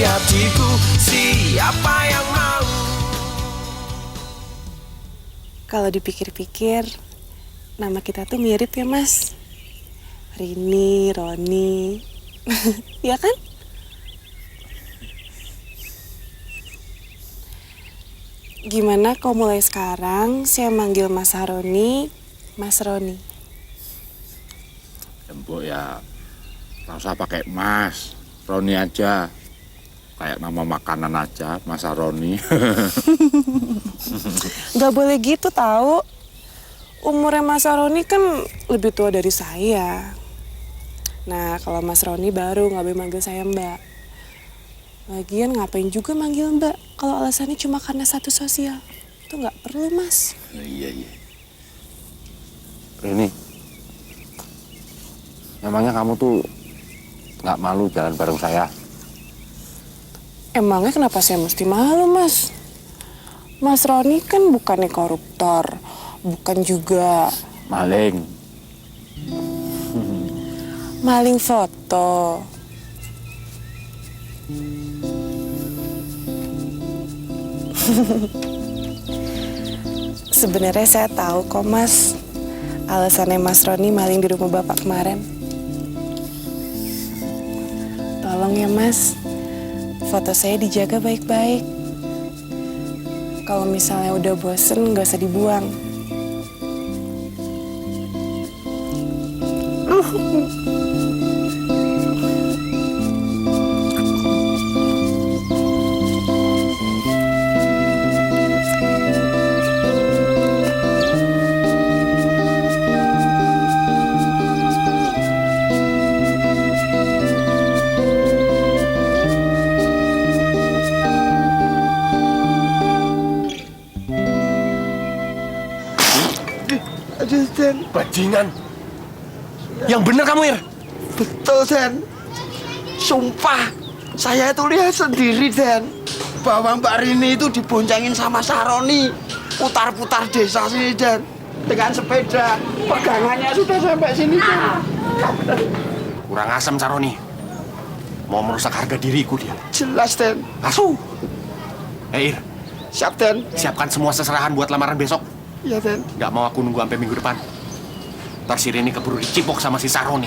di hatiku. Siapa yang mau? Kalau dipikir-pikir, nama kita tuh mirip ya, Mas. Rini, Roni. Ya kan? Gimana kalau mulai sekarang saya manggil Mas Haroni, Mas Roni? Empuk ya, nggak usah pakai Mas, Roni aja. Kayak nama makanan aja, Mas Roni. Gak boleh gitu tahu. Umurnya Mas Roni kan lebih tua dari saya. Nah, kalau Mas Roni baru nggak boleh manggil saya Mbak. Lagian ngapain juga manggil Mbak kalau alasannya cuma karena status sosial. Itu nggak perlu, Mas. Iya. Rini, memangnya kamu tuh nggak malu jalan bareng saya? Emangnya kenapa saya mesti malu, Mas? Mas Roni kan bukannya koruptor, bukan juga Maling. maling foto. Sebenarnya saya tahu kok, Mas, alasannya Mas Roni maling di rumah Bapak kemarin. Tolong ya, Mas, foto saya dijaga baik-baik. Kalau misalnya udah bosen, nggak usah dibuang. Aduh, Den. Bajingan. Yang bener kamu, Ir. Betul, Den. Sumpah, saya itu lihat sendiri, Den. Bahwa Mbak Rini itu diboncengin sama Saroni. Putar-putar desa sini, Den. Dengan sepeda. Pegangannya sudah sampai sini, Den. Kurang asam, Saroni. Mau merusak harga diriku dia. Jelas, Den. Asu. Ir, Siap, Den. siapkan semua seserahan buat lamaran besok. Iya, Den. Gak mau aku nunggu sampai minggu depan. Ntar si Rini keburu dicipok sama si Saroni.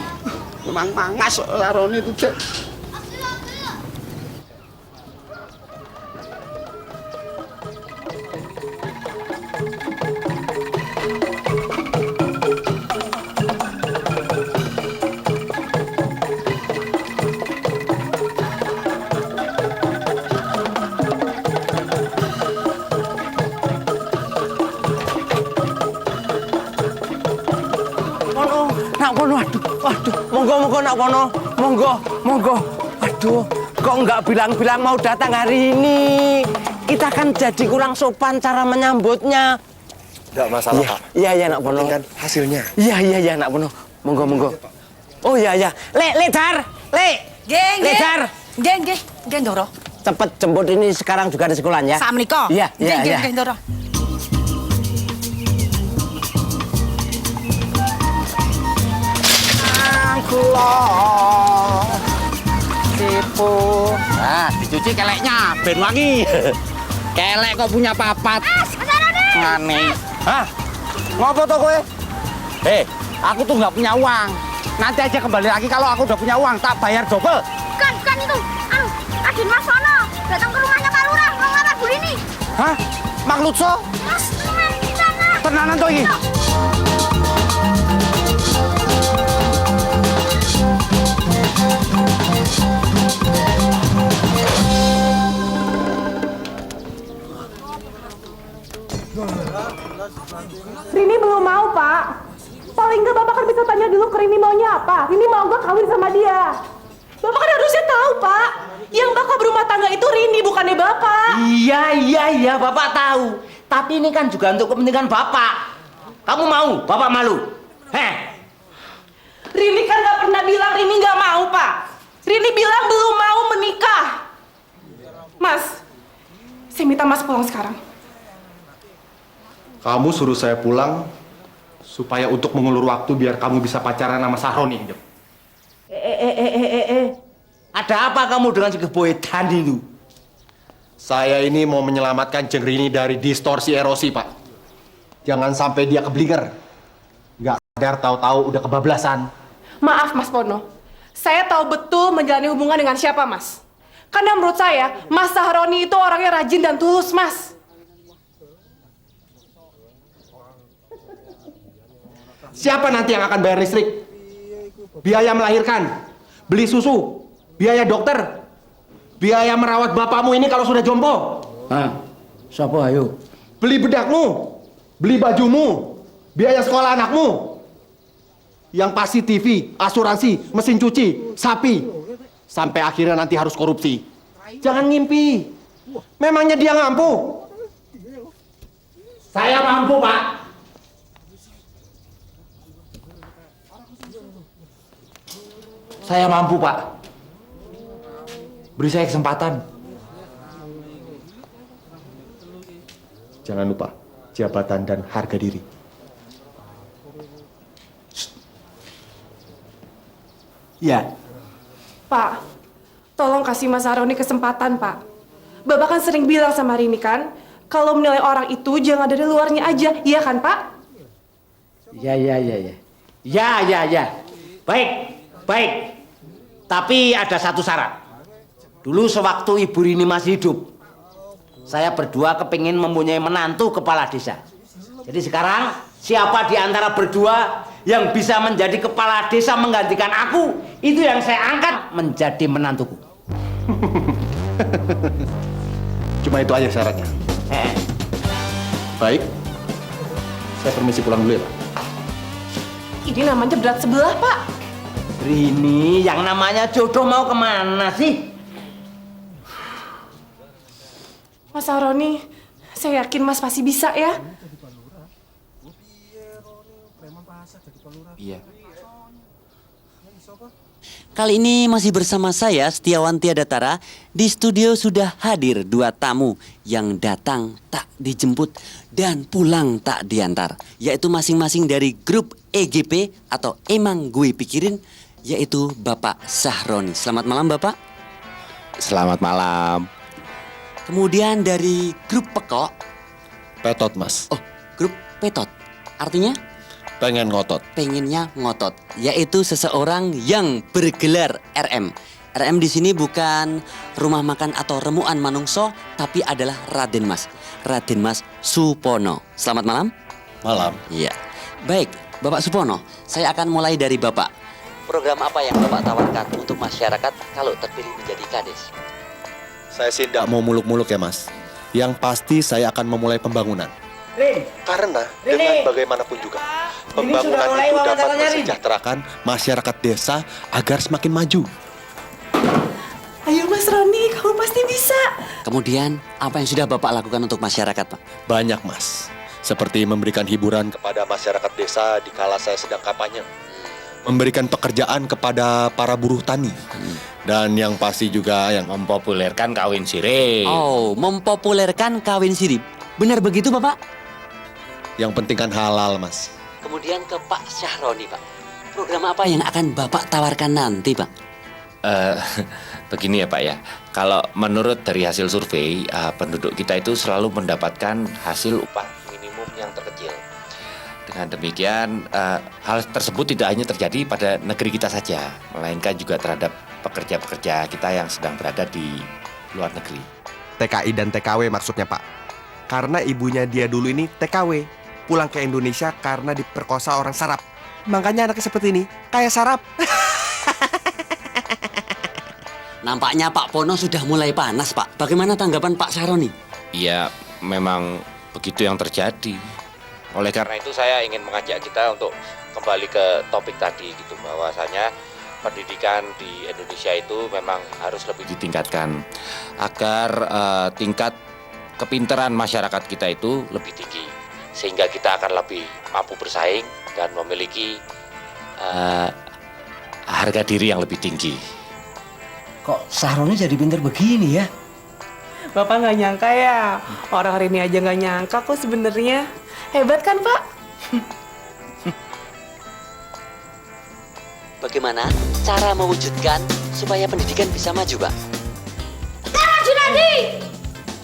Memang mangas Saroni itu, Den. Nak kono, waduh, monggo nak kono, monggo. Aduh, kok nggak bilang-bilang mau datang hari ini? Kita kan jadi kurang sopan cara menyambutnya. Enggak masalah, Pak. Iya, nak kono. Kan hasilnya. Iya, nak kono. Monggo. Oh iya. Le Dar. Geng. Dar. Geng Doro. Cepet jemput ini sekarang juga di sekolah ya. Samniko. Iya. Geng Doro. Angkulo tipu. Nah, dicuci keleknya, ben wangi. Kelek kok punya papat. Aneh. Hah? Ngopo to kowe? Aku tuh nggak punya uang. Nanti aja kembali lagi kalau aku udah punya uang, tak bayar double. Bukan itu. Agen Mas Sono datang ke rumahnya Pak Lurah mau ngelamar Bu Rini. Hah? Maksud so? Mas, teman di sana. Tenanan to iki? Rini belum mau, Pak. Paling nggak Bapak kan bisa tanya dulu ke Rini maunya apa. Rini mau nggak kawin sama dia. Bapak kan harusnya tahu, Pak. Yang bakal berumah tangga itu Rini, bukannya Bapak. Iya, Bapak tahu. Tapi ini kan juga untuk kepentingan Bapak. Kamu mau? Bapak malu? Rini kan nggak pernah bilang Rini nggak mau, Pak. Rini bilang belum mau menikah. Mas, saya minta Mas pulang sekarang. Kamu suruh saya pulang supaya untuk mengulur waktu biar kamu bisa pacaran sama Saroni. Ada apa kamu dengan si Boy Dandi itu? Saya ini mau menyelamatkan Jeng Rini dari distorsi erosi, Pak. Jangan sampai dia keblinger. Nggak sadar tahu-tahu udah kebablasan. Maaf Mas Pono, saya tahu betul menjalani hubungan dengan siapa Mas. Karena menurut saya, Mas Sahroni itu orangnya rajin dan tulus Mas. Siapa nanti yang akan bayar listrik? Biaya melahirkan, beli susu, biaya dokter, biaya merawat bapakmu ini kalau sudah jompo. Hah? Siapa ayo? Beli bedakmu, beli bajumu, biaya sekolah anakmu. Yang pasti TV, asuransi, mesin cuci, sapi. Sampai akhirnya nanti harus korupsi. Jangan ngimpi. Memangnya dia mampu? Saya mampu, Pak. Saya mampu, Pak. Beri saya kesempatan. Jangan lupa, jabatan dan harga diri. Ya. Pak, tolong kasih Mas Sahroni kesempatan, Pak. Bapak kan sering bilang sama Rini kan, kalau menilai orang itu jangan dari luarnya aja, iya kan Pak? Ya. Ya. Baik. Tapi ada satu syarat. Dulu sewaktu Ibu Rini masih hidup, saya berdua kepingin mempunyai menantu kepala desa. Jadi sekarang, siapa di antara berdua yang bisa menjadi kepala desa menggantikan aku, itu yang saya angkat menjadi menantuku. Cuma itu aja syaratnya. Baik. Saya permisi pulang dulu ya, Pak. Ini namanya berat sebelah, Pak. Rini, yang namanya jodoh mau kemana sih? Mas Sahroni, saya yakin Mas pasti bisa ya. Iya. Kali ini masih bersama saya, Setiawan Tiadatara. Di studio sudah hadir dua tamu yang datang tak dijemput dan pulang tak diantar. Yaitu masing-masing dari grup EGP atau Emang Gue Pikirin, yaitu Bapak Sahroni. Selamat malam, Bapak. Selamat malam. Kemudian dari grup Pekok. Petot, Mas. Oh, grup Petot. Artinya? Pengen ngotot. Pengennya ngotot, yaitu seseorang yang bergelar RM. RM di sini bukan rumah makan atau remuan manungso, tapi adalah Raden Mas Supono. Selamat malam. Malam. Iya. Baik, Bapak Supono, saya akan mulai dari Bapak. Program apa yang Bapak tawarkan untuk masyarakat kalau terpilih menjadi Kades? Saya sih tidak mau muluk-muluk ya, Mas. Yang pasti saya akan memulai pembangunan. Karena dengan bagaimanapun juga, pembangunan itu dapat mensejahterakan masyarakat desa agar semakin maju. Ayo Mas Roni, kamu pasti bisa. Kemudian, apa yang sudah Bapak lakukan untuk masyarakat, Pak? Banyak, Mas. Seperti memberikan hiburan kepada masyarakat desa di kala saya sedang kampanye. Memberikan pekerjaan kepada para buruh tani. Dan yang pasti juga yang Mempopulerkan kawin sirih. Oh, mempopulerkan kawin sirih. Benar begitu, Bapak? yang penting kan halal, Mas. Kemudian ke Pak Sahroni, Pak. Program apa yang akan Bapak tawarkan nanti, Pak? Begini ya Pak ya, kalau menurut dari hasil survei, penduduk kita itu selalu mendapatkan hasil upah minimum yang terkecil. Dengan demikian, hal tersebut tidak hanya terjadi pada negeri kita saja, melainkan juga terhadap pekerja-pekerja kita yang sedang berada di luar negeri. TKI dan TKW maksudnya Pak. Karena ibunya dia dulu ini TKW, pulang ke Indonesia karena diperkosa orang Sarap. Makanya anaknya seperti ini, kayak Sarap. Nampaknya Pak Pono sudah mulai panas, Pak. Bagaimana tanggapan Pak Sahroni? Iya, memang begitu yang terjadi. Oleh karena itu saya ingin mengajak kita untuk kembali ke topik tadi gitu, bahwasanya pendidikan di Indonesia itu memang harus lebih ditingkatkan agar tingkat kepintaran masyarakat kita itu lebih tinggi, sehingga kita akan lebih mampu bersaing dan memiliki harga diri yang lebih tinggi. Kok Sahroni jadi pinter begini ya? Bapak nggak nyangka ya, orang hari ini aja nggak nyangka kok sebenarnya. Hebat kan, Pak? Bagaimana cara mewujudkan supaya pendidikan bisa maju, Pak. Sekarang Junadi!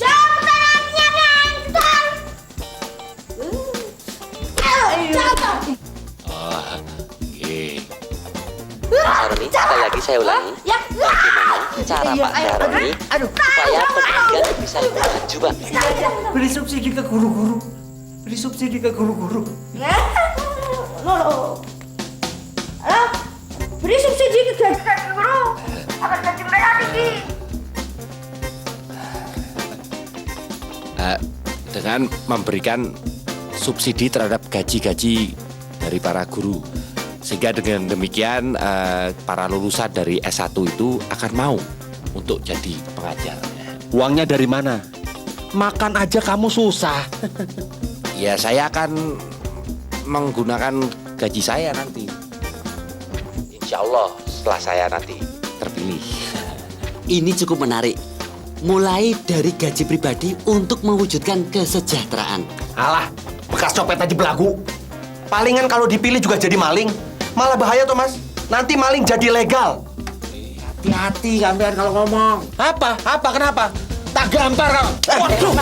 Jawab pertanyaannya yang cepetan! Jawab! Oh, oke. Mas Saroni, sekali lagi saya ulangi. Bagaimana cara Pak Saroni supaya pendidikan bisa maju, Pak? Beri subsidi ke guru-guru. Beri subsidi ke guru-guru. Loh. Halo? Beri subsidi ke gaji guru agar gaji mereka tinggi. Dengan memberikan subsidi terhadap gaji-gaji dari para guru. Sehingga dengan demikian para lulusan dari S1 itu akan mau untuk jadi pengajar. Uangnya dari mana? Makan aja kamu susah. Ya saya akan menggunakan gaji saya nanti. Insya Allah setelah saya nanti terpilih. Ini cukup menarik. Mulai dari gaji pribadi untuk mewujudkan kesejahteraan. Alah, bekas copet aja belagu. Palingan kalau dipilih juga jadi maling. Malah bahaya tuh, Mas. Nanti maling jadi legal. Hati-hati kalian kalau ngomong. Apa? Apa? Kenapa? Tak gampar kamu. Waduh.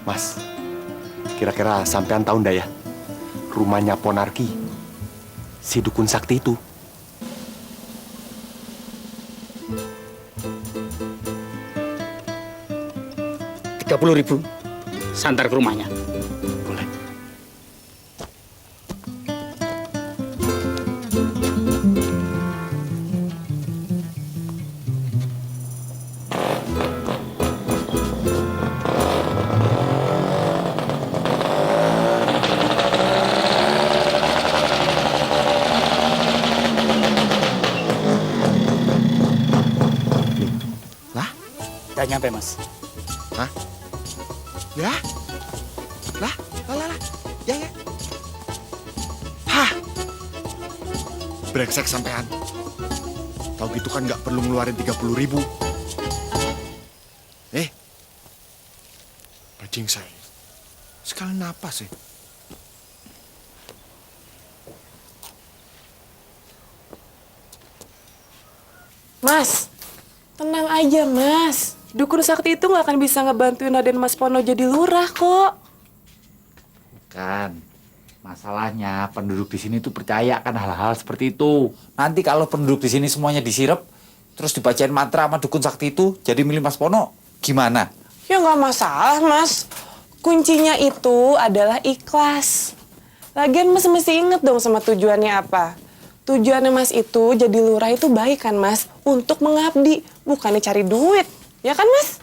Mas, kira-kira sampean tahu ndak ya? Rumahnya Ponarki, si dukun sakti itu. Rp30.000 santar ke rumahnya. Boleh. Udah nyampe, Mas. Hah? Ya? Lah? Ya. Hah? Brengsek sampean. Tahu gitu kan nggak perlu ngeluarin 30.000. Bajing saya. Sekali napas sih. Mas, tenang aja, Mas. Dukun sakti itu nggak akan bisa ngebantuin Raden Mas Pono jadi lurah kok. Kan, masalahnya penduduk di sini tuh percaya kan hal-hal seperti itu. Nanti kalau penduduk di sini semuanya disirep, terus dibacain mantra sama dukun sakti itu, jadi milih Mas Pono, gimana? Ya nggak masalah, Mas. Kuncinya itu adalah ikhlas. Lagian Mas mesti inget dong sama tujuannya apa. Tujuannya Mas itu jadi lurah itu baik kan, Mas? Untuk mengabdi, bukannya cari duit. Ya kan, Mas?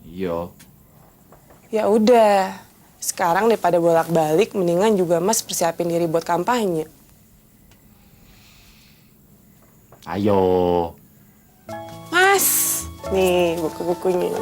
Iya. Ya udah. Sekarang daripada bolak-balik, mendingan juga Mas persiapin diri buat kampanye. Ayo. Mas, nih buku-bukunya.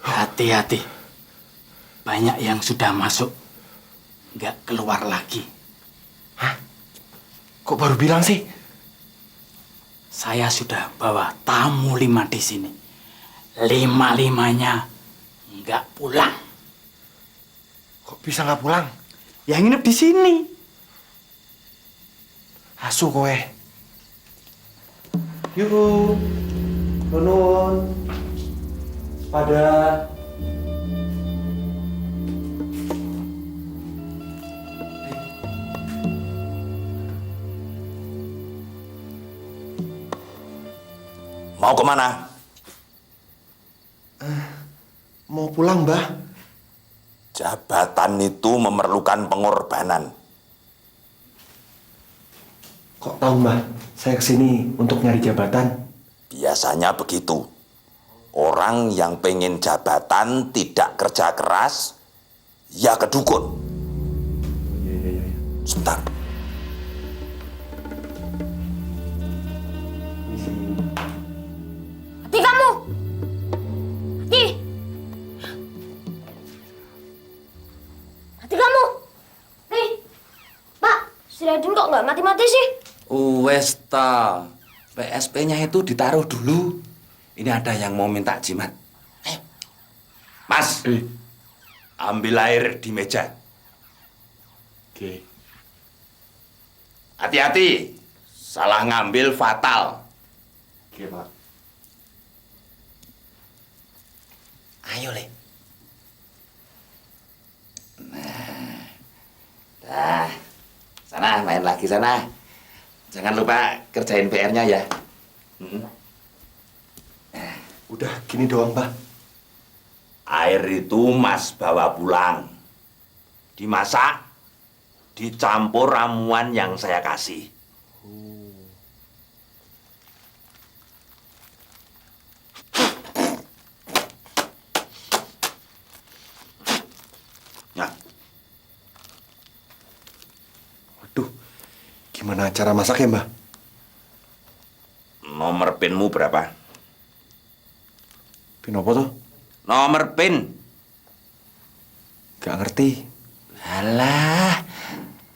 Hati-hati. Banyak yang sudah masuk, nggak keluar lagi. Hah? Kok baru bilang sih? Saya sudah bawa tamu 5 di sini. 5-5-nya nggak pulang. Kok bisa nggak pulang? Yang nginep di sini. Asu kowe. Yuk, Nunun, pada. Mau kemana? Mau pulang, Mbah. Jabatan itu memerlukan pengorbanan. Kok tahu, Mbah? Saya kesini untuk nyari jabatan. Biasanya begitu. Orang yang pengen jabatan tidak kerja keras, ya ke dukun. Iya. Sebentar. Hati kamu! Hati! Hati kamu! Hei! Pak, si Raden kok nggak mati-mati sih? Wes ta, PSP-nya itu ditaruh dulu. Ini ada yang mau minta jimat. Mas, ambil air di meja. Oke. Hati-hati, salah ngambil fatal. Oke, Pak. Ayo, Le. Nah, sana main lagi sana. Jangan lupa kerjain PR-nya ya. Udah gini doang, Mbah. Air itu Mas bawa pulang. Dimasak, dicampur ramuan yang saya kasih. Nah, Waduh, gimana cara masaknya, Mbah? nomor pinmu berapa? Pin apa tuh? Nomor pin. Gak ngerti. Alah,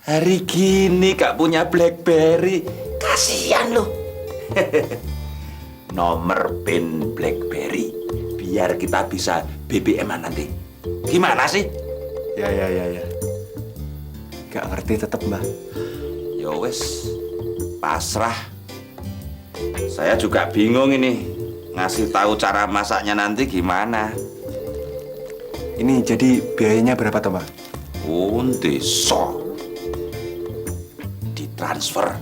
hari gini gak punya BlackBerry. Kasihan loh. Nomor pin BlackBerry. Biar kita bisa BBM-an nanti. Gimana sih? Ya. Gak ngerti tetep, Mbah. Ya wes, pasrah. Saya juga bingung ini. Ngasih tahu cara masaknya nanti gimana. Ini jadi biayanya berapa tuh, Mbah? So ditransfer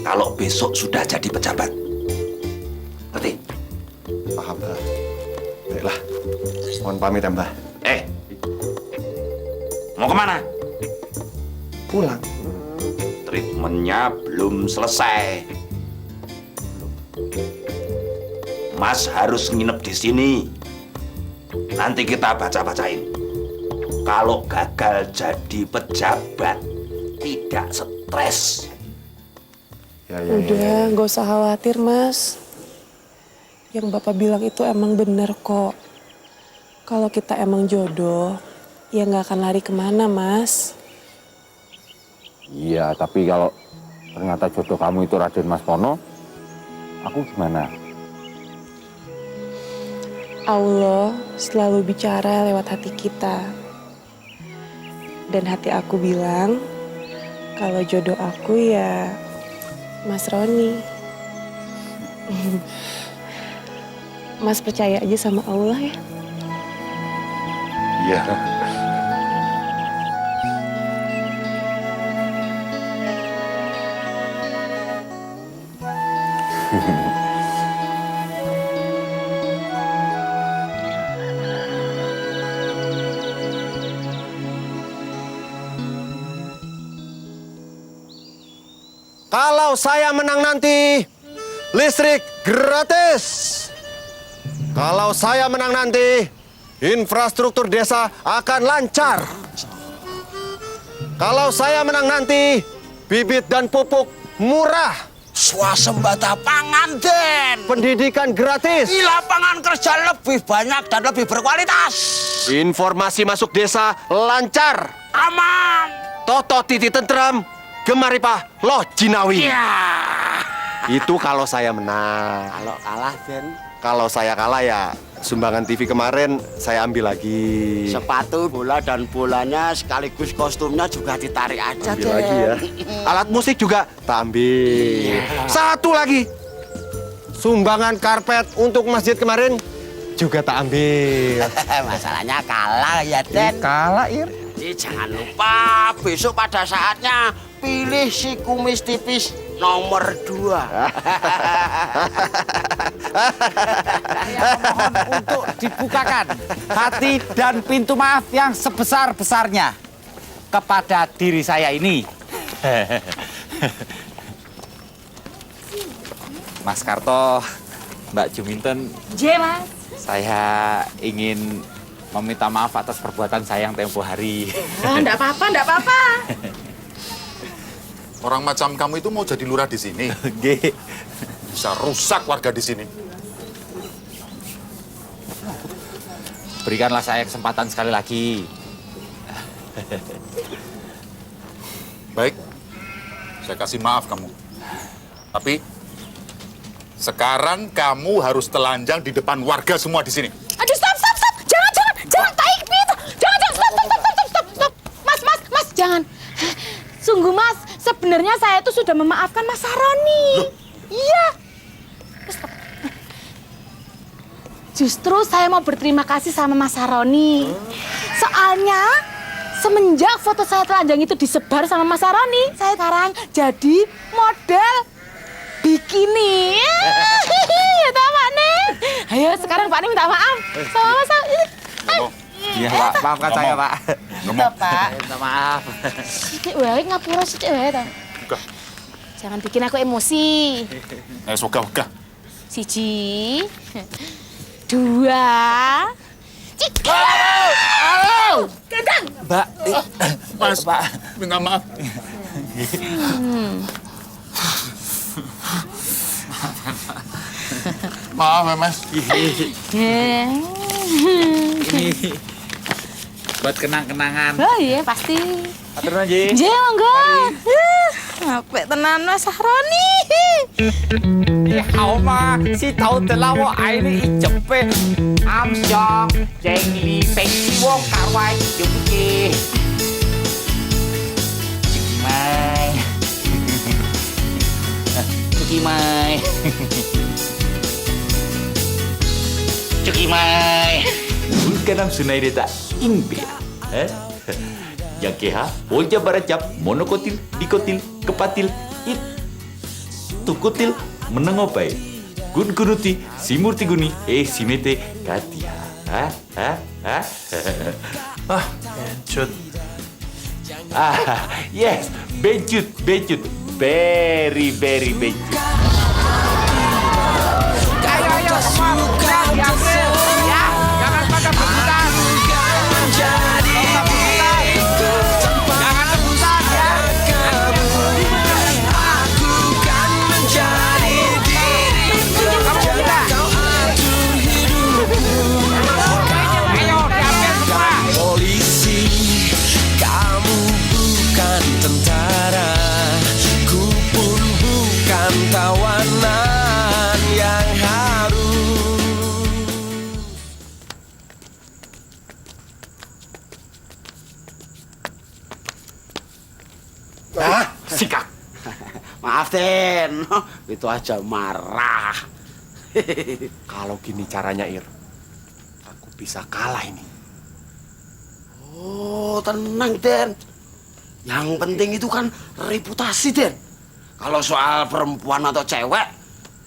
kalau besok sudah jadi pejabat. Ngerti? Paham, Mbah. Baiklah, mohon pamit ya, Mbah. Mau kemana? Pulang. Treatmentnya belum selesai. Mas harus nginep di sini. Nanti kita baca-bacain. Kalau gagal jadi pejabat, tidak stres. Udah, nggak usah khawatir, Mas. Yang Bapak bilang itu emang bener kok. Kalau kita emang jodoh, ya nggak akan lari kemana, Mas. Iya, tapi kalau ternyata jodoh kamu itu Raden Mas Pono, aku gimana? Allah selalu bicara lewat hati kita. Dan hati aku bilang, kalau jodoh aku ya Mas Roni. Mas percaya aja sama Allah ya. Iya. Kalau saya menang nanti, listrik gratis. Kalau saya menang nanti, infrastruktur desa akan lancar. Kalau saya menang nanti, bibit dan pupuk murah. Swasembada pangan, Den. Pendidikan gratis. Lapangan kerja lebih banyak dan lebih berkualitas. Informasi masuk desa lancar. Aman. Toto titi tentram, Gemaripa loh Jinawi. Itu kalau saya menang. Kalau kalah, Den. Kalau saya kalah ya Sumbangan TV kemarin saya ambil lagi. Sepatu, bola, dan bolanya sekaligus kostumnya juga ditarik aja, Ambil lagi ya. Alat musik juga tak ambil. Satu lagi. Sumbangan karpet untuk masjid kemarin juga tak ambil. Masalahnya kalah ya, Den. Kalah, Ir. Jangan lupa besok pada saatnya pilih si kumis tipis nomor 2. Saya mohon untuk dibukakan hati dan pintu maaf yang sebesar-besarnya kepada diri saya ini. Mas Karto, Mbak Juminten, Mas. saya ingin meminta maaf atas perbuatan saya yang tempo hari. Enggak apa-apa, enggak apa-apa. Orang macam kamu itu mau jadi lurah di sini. Bisa rusak warga di sini. Berikanlah saya kesempatan sekali lagi. Baik, saya kasih maaf kamu. Tapi sekarang kamu harus telanjang di depan warga semua di sini. Aduh, stop. Jangan tarik itu. Jangan, stop. Mas, jangan. Sungguh, Mas, sebenarnya saya tuh sudah memaafkan Mas Saroni. Iya. Stop. Justru saya mau berterima kasih sama Mas Saroni. Soalnya semenjak foto saya telanjang itu disebar sama Mas Saroni, saya sekarang jadi model bikini. Tahu Pak Nih? Ayo sekarang Pak Nih minta maaf sama Mas Saroni. Iya, Pak. Maafkan saya, Pak. Enggak, Pak. Minta maaf. Sithik wae ngapura sithik wae ta. Jangan bikin aku emosi. Wegah. 1, 2, 3. Halo. Gendang. Mbak, Mas, Pak. minta maaf. Maaf ya, Mas. Ini buat kenang-kenangan. Oh iya, pasti. Atur aja. Monggo. Apik tenan Mas Saroni. Hao ma, si tahu telawo ini ijepe. Amsyong, jengli, pengsi wong karwai juki. Cuki mai. Bukan sunai deta India. Yang keha, bolja baracap, monokotil, dikotil, kepatil, tukutil, menengopai. Gun kunuti, simurti guni, simete, katia. Bencut. Yes, bencut. Very bencut. Ayo, semua diambil. Ya, jangan pada berbutan. Jangan rebutan ya. Aku kan menjadi diriku. Kau atur hidupku. Ayo, diambil semua. Polisi, kamu bukan tentara. Ku pun bukan tawanan yang harum. Sikap. Maaf, Den. Itu aja marah. Kalau gini caranya, Ir, aku bisa kalah ini. Oh, tenang, Den. Yang penting itu kan reputasi, Den. Kalau soal perempuan atau cewek,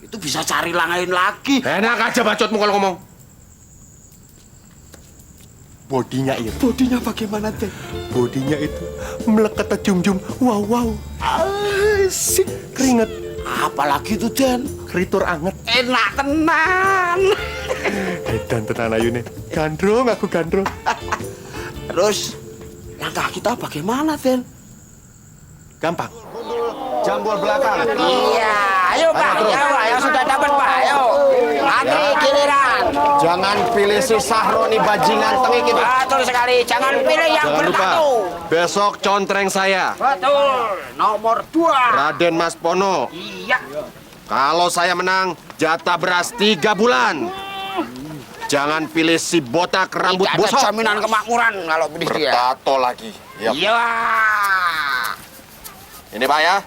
itu bisa cari lain lagi. Enak aja bacotmu kalau ngomong. Bodinya, Ir. Bodinya bagaimana, Den? Bodinya itu melekat jum-jum. Wow. Asik. Keringet. Apalagi itu, Den? Kritur anget. Enak tenan. Dan tenan ayune. Gandrung, aku gandrung. Terus, langkah kita bagaimana, Den? Gampang. Jambul belakang. Iya, ayo Pak, ayo sudah dapat Pak, ayo. Antri giliran. Jangan pilih si Sahroni bajingan tengik itu. Betul sekali, jangan pilih yang Jangan lupa, bertato. besok contreng saya. Betul, nomor 2. Raden Mas Pono. Iya. Kalau saya menang, jatah beras 3 bulan. Jangan pilih si botak rambut Tidak ada bosok. jaminan kemakmuran kalau pilih dia. Bertato lagi. Ya. Iya. Ini Pak ya.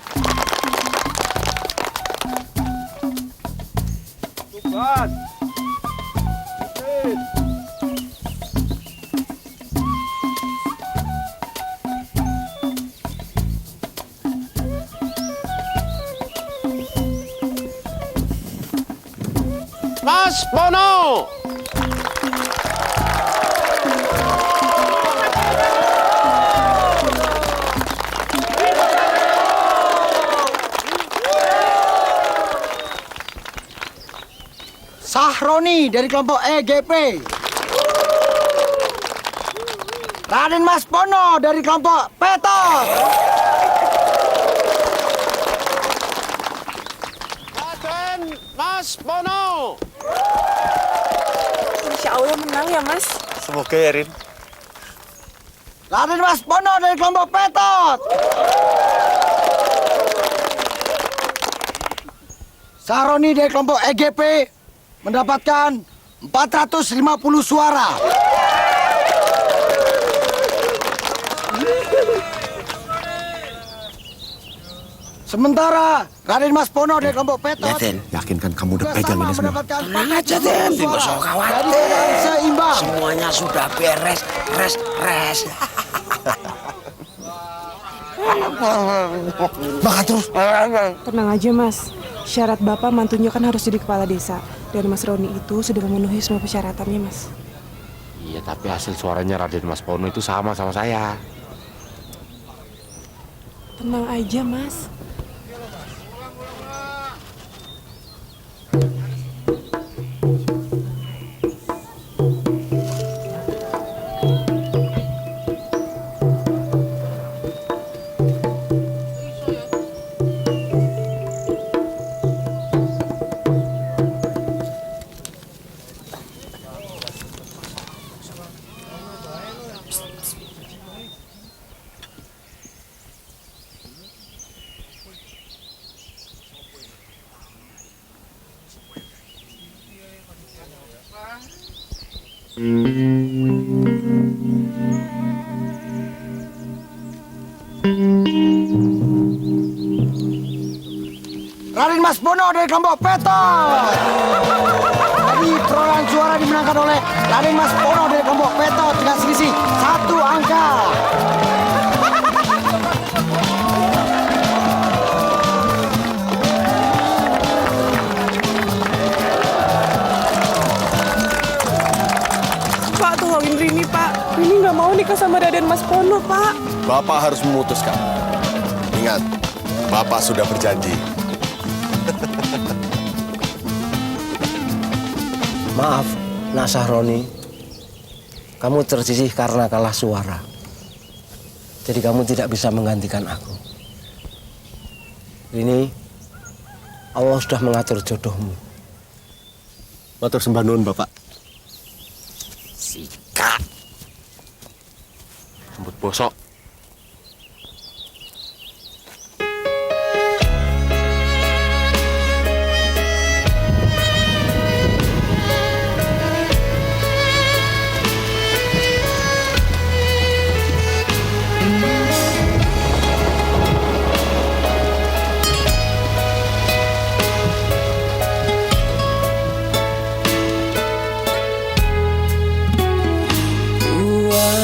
Mas Bono. Sahroni dari kelompok EGP. Raden Mas Pono dari kelompok Petot. Raden Mas Bono. Insya Allah menang ya, Mas. Semoga ya, Rin. Raden Mas Pono dari kelompok Petot. Sahroni dari kelompok EGP mendapatkan 450 suara. Sementara Raden Mas Pono dari kelompok Petot Yakin kan kamu udah pegang ini semua? mendapatkan Tenang aja, Den. Tidak usah khawatir. Seimbang. Semuanya sudah beres. Res. Makan terus. Tenang aja, Mas. Syarat Bapak mantunya kan harus jadi kepala desa. Dan Mas Roni itu sudah memenuhi semua persyaratannya, Mas. Iya, tapi hasil suaranya Raden Mas Bono itu sama saya. Tenang aja, Mas. Raden Mas Bono dari kelompok Petot. Jadi perolehan suara dimenangkan oleh Raden Mas Bono dari kelompok Petot dengan selisih 1 angka. Pak, tolongin Rini, Pak. Rini nggak mau nikah sama Raden Mas Pono, Pak. Bapak harus memutuskan. Ingat, Bapak sudah berjanji. Maaf, Nak Sahroni. Kamu tersisih karena kalah suara. Jadi kamu tidak bisa menggantikan aku. Ini Allah sudah mengatur jodohmu. Matur sembah nuwun, Bapak. Sikat. Rambut bosok.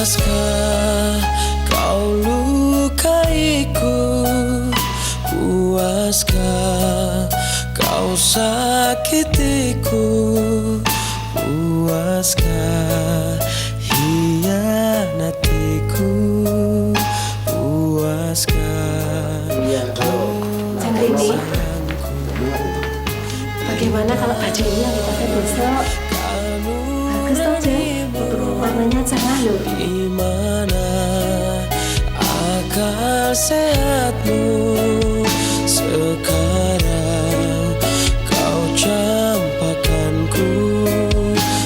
Puaskah kau lukaiku? Puaskah kau sakitiku? Puaskah hianatiku? Puaskah Centini, bagaimana kalau baju ini yang dipakai besok? Bagus toh, Jen? Warnanya cerah loh. Di mana akal sehatmu sekarang? Kau campakkanku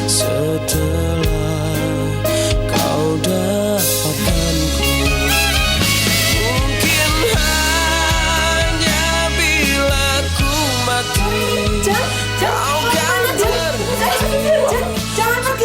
setelah kau dapatkanku. Mungkin hanya bila ku mati kau kan berhenti. Jangan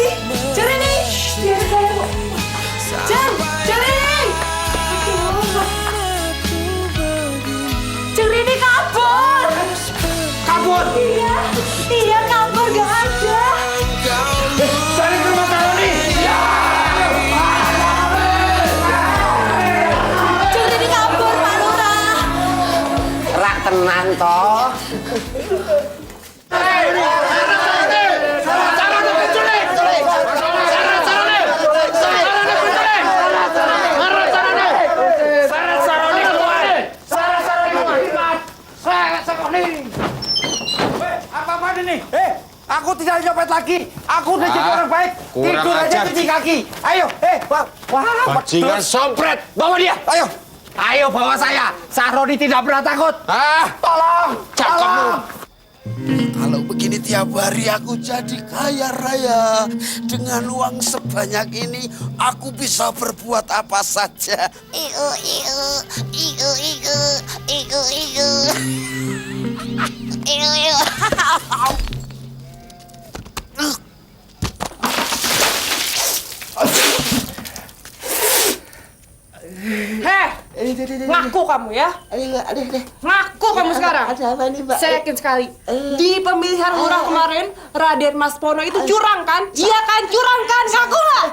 tenan toh. Apa-apaan ini? Aku tidak nyopet lagi. Aku udah jadi orang baik. kurang Tidur aja ajar. cuci kaki. Ayo, wah, Bajingan sompret. bawa dia. Ayo, ayo bawa saya. Sahroni tidak pernah takut. Tolong, Cakepmu. Kalau begini tiap hari aku jadi kaya raya. Dengan uang sebanyak ini aku bisa berbuat apa saja. Iu, iu, iu, iu, iu, iu. Iu, iu. Heh, ngaku kamu ya. Ngaku kamu sekarang. Ada apa nih, Mbak? Saya yakin sekali. Di pemilihan lurah kemarin, Raden Mas Pono itu curang kan? Iya kan, curang kan? Ngaku nggak?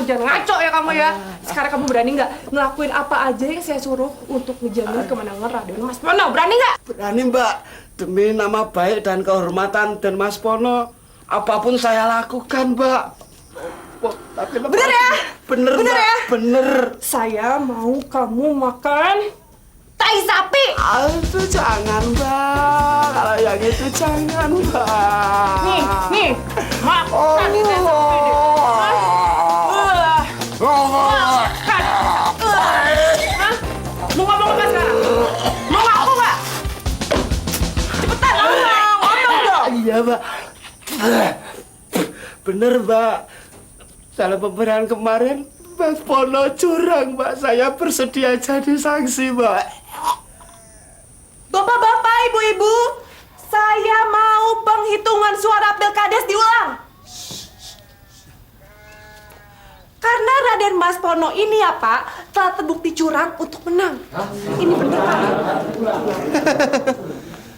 Jangan ngaco ya kamu ya. Sekarang kamu berani nggak ngelakuin apa aja yang saya suruh untuk ngejamin kemenangan Raden Mas Pono? Berani nggak? Berani, Mbak. Demi nama baik dan kehormatan dan Mas Pono, apapun saya lakukan, Mbak. Bener ya? Bener, Bener Mbak. ya? Bener. Saya mau kamu makan tai sapi. Aduh, jangan, Mbak. Kalau yang itu jangan, Mbak. Nih, makan nih tai sapi nih. Makan. Hah? Mau ngomong apa sekarang? Mau ngaku nggak? Cepetan ngomong dong. Iya, Mbak. Bener, Mbak. Dalam pemilihan kemarin, Mas Pono curang, Mbak. Saya bersedia jadi saksi, Mbak. Bapak-bapak, ibu-ibu, saya mau penghitungan suara pilkades diulang. Karena Raden Mas Pono ini ya Pak, telah terbukti curang untuk menang. Ini bener Pak.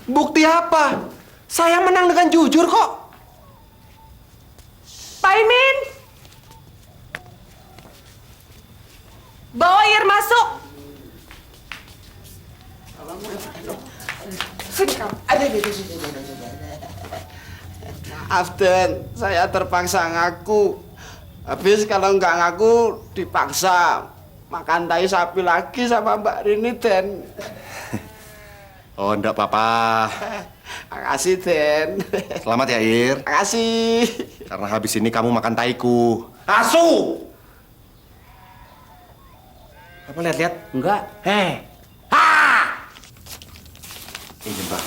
Bukti apa? Saya menang dengan jujur kok. Pak Imin, bawa air masuk. Sini kamu. Maaf, Den. Saya terpaksa ngaku. Habis kalau nggak ngaku, dipaksa makan tai sapi lagi sama Mbak Rini, Den. Oh, enggak apa-apa. Makasih, Den. Selamat ya, Ir. Makasih. Karena habis ini kamu makan taiku. Asu! Apa lihat-lihat? Enggak. Ini, Mbak.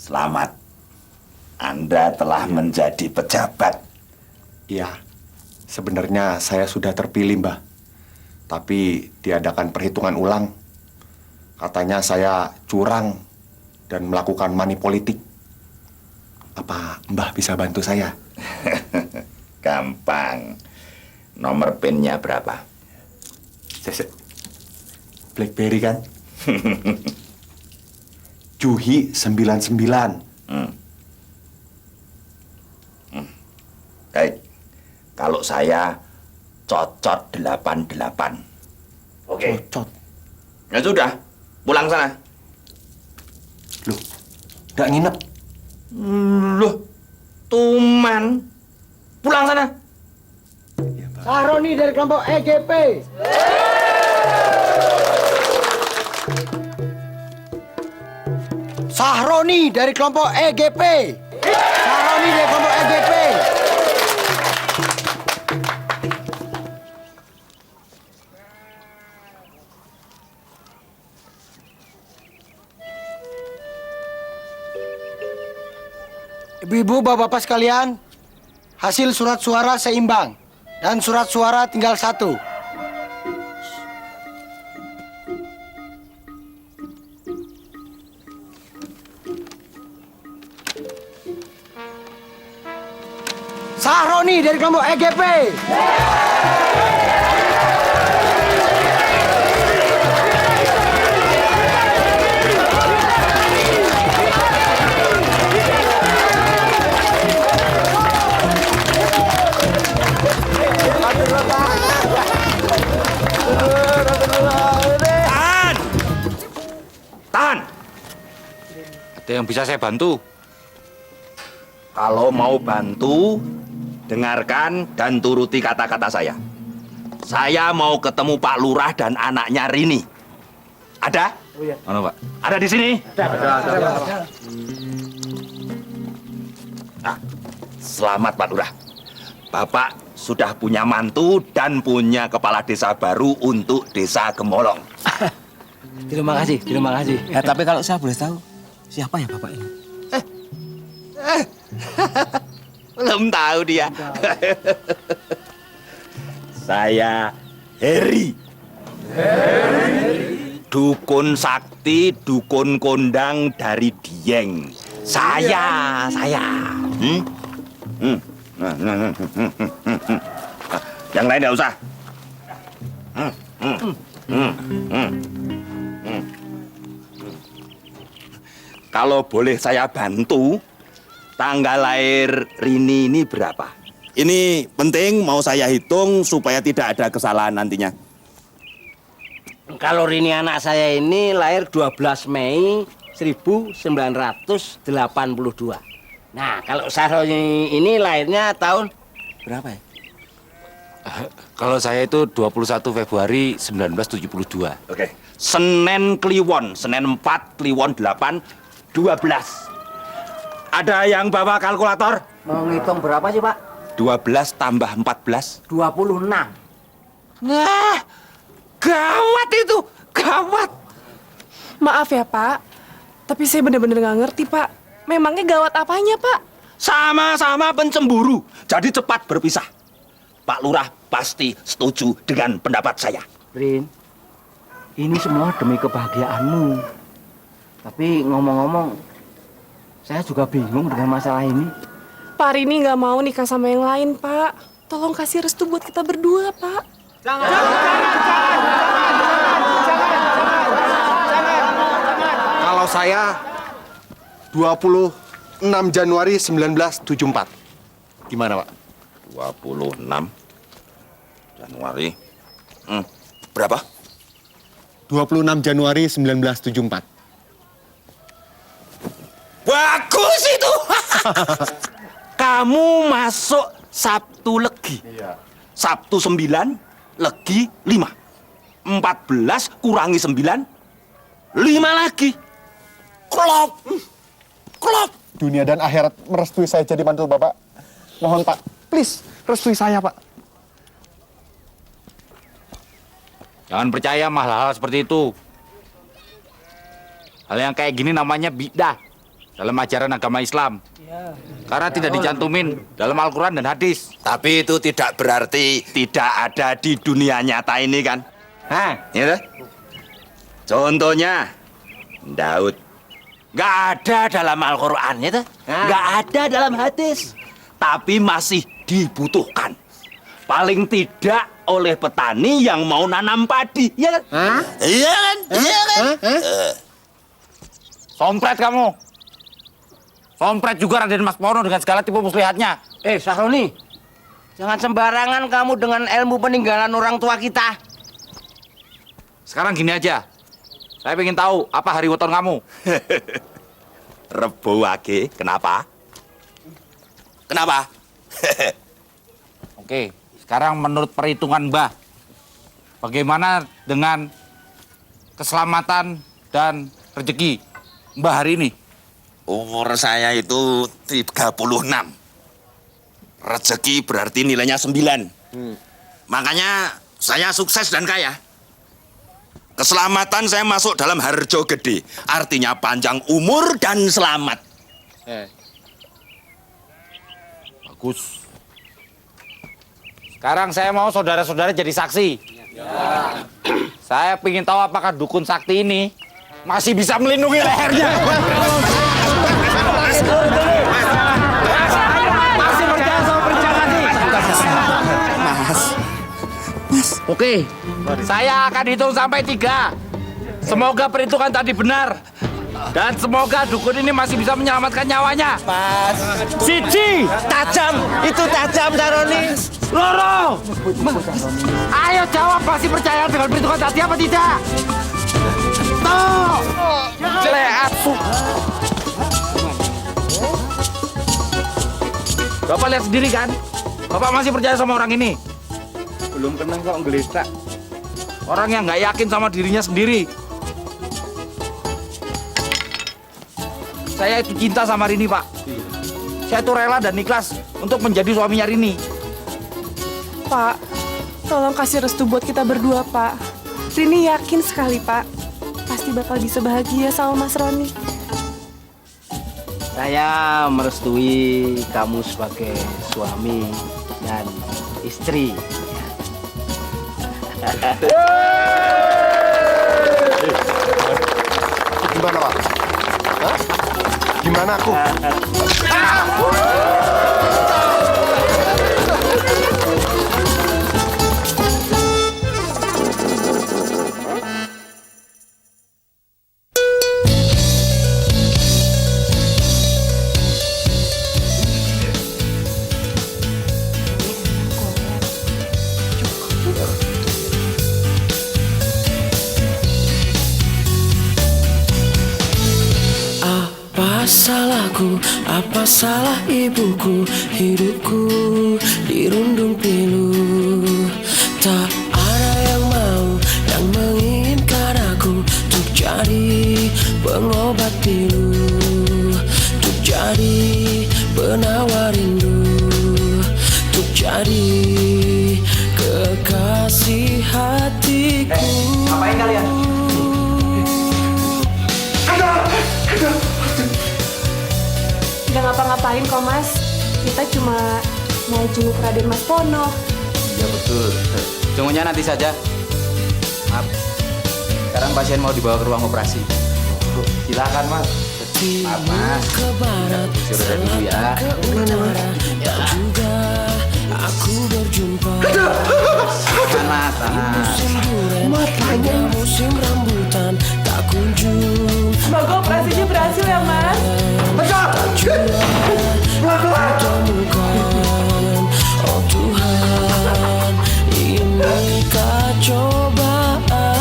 Selamat. Anda telah menjadi pejabat. Iya, sebenarnya saya sudah terpilih, Mbah. Tapi diadakan perhitungan ulang. Katanya saya curang dan melakukan money politik. Apa Mbah bisa bantu saya? Gampang. Nomor PIN-nya berapa? BlackBerry kan? Juhi 99. Baik. Kalau saya cocot 88. Oke. Cocot. Ya sudah, pulang sana. Loh, nggak nginep? Loh, tuman. Pulang sana. Sahroni dari kelompok EGP. Sahroni dari kelompok EGP. Sahroni dari kelompok EGP. Ibu-ibu, bapak-bapak sekalian, hasil surat suara seimbang dan surat suara tinggal satu. Sahroni dari kelompok EGP. Tahan! Ada yang bisa saya bantu? Kalau mau bantu, dengarkan dan turuti kata-kata saya. Saya mau ketemu Pak Lurah dan anaknya Rini. Ada? Oh iya. Mana, Pak? Ada di sini? Ada. Nah, selamat Pak Lurah. Bapak sudah punya mantu dan punya kepala desa baru untuk desa Gemolong. Terima kasih, terima kasih. Ya, tapi kalau saya boleh tahu, siapa ya bapak ini? Belum tahu dia. Saya Heri. Dukun sakti, dukun kondang dari Dieng. Saya. Yang lain nggak usah. Kalau boleh saya bantu, tanggal lahir Rini ini berapa? Ini penting mau saya hitung supaya tidak ada kesalahan nantinya. Kalau Rini anak saya ini lahir 12 Mei 1982. Nah, kalau Sahroni ini lahirnya tahun berapa ya? Kalau saya itu 21 Februari 1972. Oke. Senin Kliwon, Senin 4 Kliwon 8 12. Ada yang bawa kalkulator? Mau ngitung berapa sih, Pak? 12 tambah 14. 26. Nah, gawat itu, gawat. Maaf ya, Pak. Tapi saya benar-benar nggak ngerti, Pak. Memangnya gawat apanya, Pak? Sama-sama pencemburu. Jadi cepat berpisah. Pak Lurah pasti setuju dengan pendapat saya. Rin, ini semua demi kebahagiaanmu. Tapi ngomong-ngomong, saya juga bingung dengan masalah ini. Pak Rini nggak mau nikah sama yang lain, Pak. Tolong kasih restu buat kita berdua, Pak. Kalau saya 26 Januari 1974. Gimana, Pak? 26 Januari. Berapa? 26 Januari 1974. Bagus itu. Kamu masuk Sabtu Legi. Sabtu 9, Legi 5. 14 kurangi 9, 5 lagi. Klop. Klop. Dunia dan akhirat merestui saya jadi mantu Bapak. Mohon, Pak. Please, restui saya, Pak. Jangan percaya sama hal-hal seperti itu. Hal yang kayak gini namanya bid'ah dalam ajaran agama Islam. Karena tidak dicantumin dalam Al-Quran dan hadis. Tapi itu tidak berarti tidak ada di dunia nyata ini kan? Hah? Ya? Contohnya Daud. Nggak ada dalam Al-Quran ya? Nggak ada dalam hadis. Tapi masih dibutuhkan. Paling tidak oleh petani yang mau nanam padi, ya kan? Iya kan? Iya kan? Sompret kamu. Sompret juga Raden Mas Pono dengan segala tipu muslihatnya. Sahroni, jangan sembarangan kamu dengan ilmu peninggalan orang tua kita. Sekarang gini aja. Saya pengen tahu apa hari weton kamu. Rebo Wage, kenapa? Kenapa? Oke, sekarang menurut perhitungan Mbah, bagaimana dengan keselamatan dan rezeki Mbah hari ini? Umur saya itu 36. Rezeki berarti nilainya 9. Makanya saya sukses dan kaya. Keselamatan saya masuk dalam harjo gede. Artinya panjang umur dan selamat. Bagus. Sekarang saya mau saudara-saudara jadi saksi. Saya ingin tahu apakah dukun sakti ini masih bisa melindungi lehernya. Masih percaya sama perjalanan Oke, saya akan hitung sampai 3. Semoga perhitungan tadi benar. Dan semoga dukun ini masih bisa menyelamatkan nyawanya. Mas. Siji. Tajam. Itu tajam, Saroni. Loro. Ayo jawab, masih percaya dengan perhitungan tadi apa tidak? Tuh. Leasu. Bapak lihat sendiri kan? Bapak masih percaya sama orang ini? Belum kenal kok ngelitak. Orang yang nggak yakin sama dirinya sendiri. Saya itu cinta sama Rini, Pak. Saya itu rela dan ikhlas untuk menjadi suaminya Rini. Pak, tolong kasih restu buat kita berdua, Pak. Rini yakin sekali, Pak. Pasti bakal bisa bahagia sama Mas Roni. Saya merestui kamu sebagai suami dan istri. Gimana, Pak? Hah? Gimana aku? Apa salahku, apa salah ibuku, hidupku dirundung pilu. Tak ada yang mau, yang menginginkan aku untuk jadi pengobat pilu, untuk jadi penawar rindu, untuk jadi kekasih hatiku. Ngapain kalian? Nggak ngapa-ngapain kok, Mas. Kita cuma mau jenguk Raden Mas Pono. Ya betul. Jenguknya nanti saja. Maaf. Sekarang pasien mau dibawa ke ruang operasi. Silakan, Mas. Maaf, Mas. Suruh dari dulu ya. Juga aku berjumpa. Tahan, Mas. Tahan. Matanya musim rambutan tak kunjung. Semoga operasinya berhasil ya, Mas. Temukan, oh Tuhan, ini cobaan.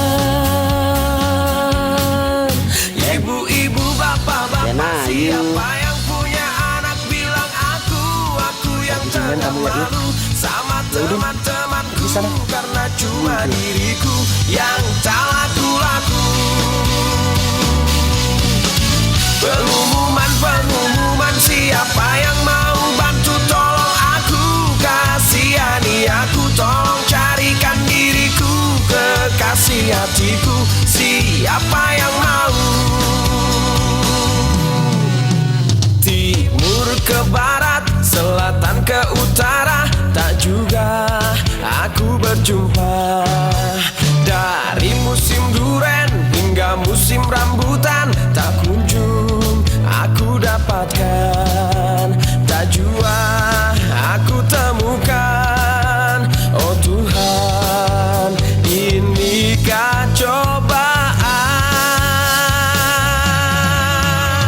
Ibu-ibu, bapak-bapak, siapa yang punya anak bilang aku yang terlalu sama teman-temanku, karena cuma diriku yang tak laku-laku. Pengumuman, siapa yang mau bantu tolong aku, kasihani aku, tolong carikan diriku, kekasih hatiku, siapa yang mau. Timur ke barat, selatan ke utara, tak juga aku berjumpa. Dari musim duren hingga musim rambutan, tak kunjung aku dapatkan, tak jua aku temukan. Oh Tuhan, inikah cobaan.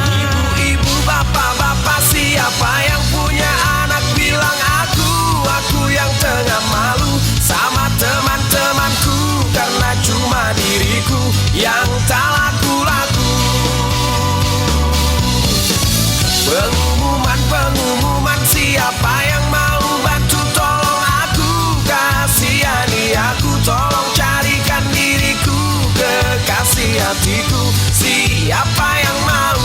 Ibu-ibu, bapak-bapak, siapa yang punya anak bilang aku yang tengah malu sama teman-temanku, karena cuma diriku yang tak laku-laku. Pengumuman, siapa yang mau bantu tolong aku, kasihani aku, tolong carikan diriku, kekasih hatiku, siapa yang mau.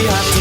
hati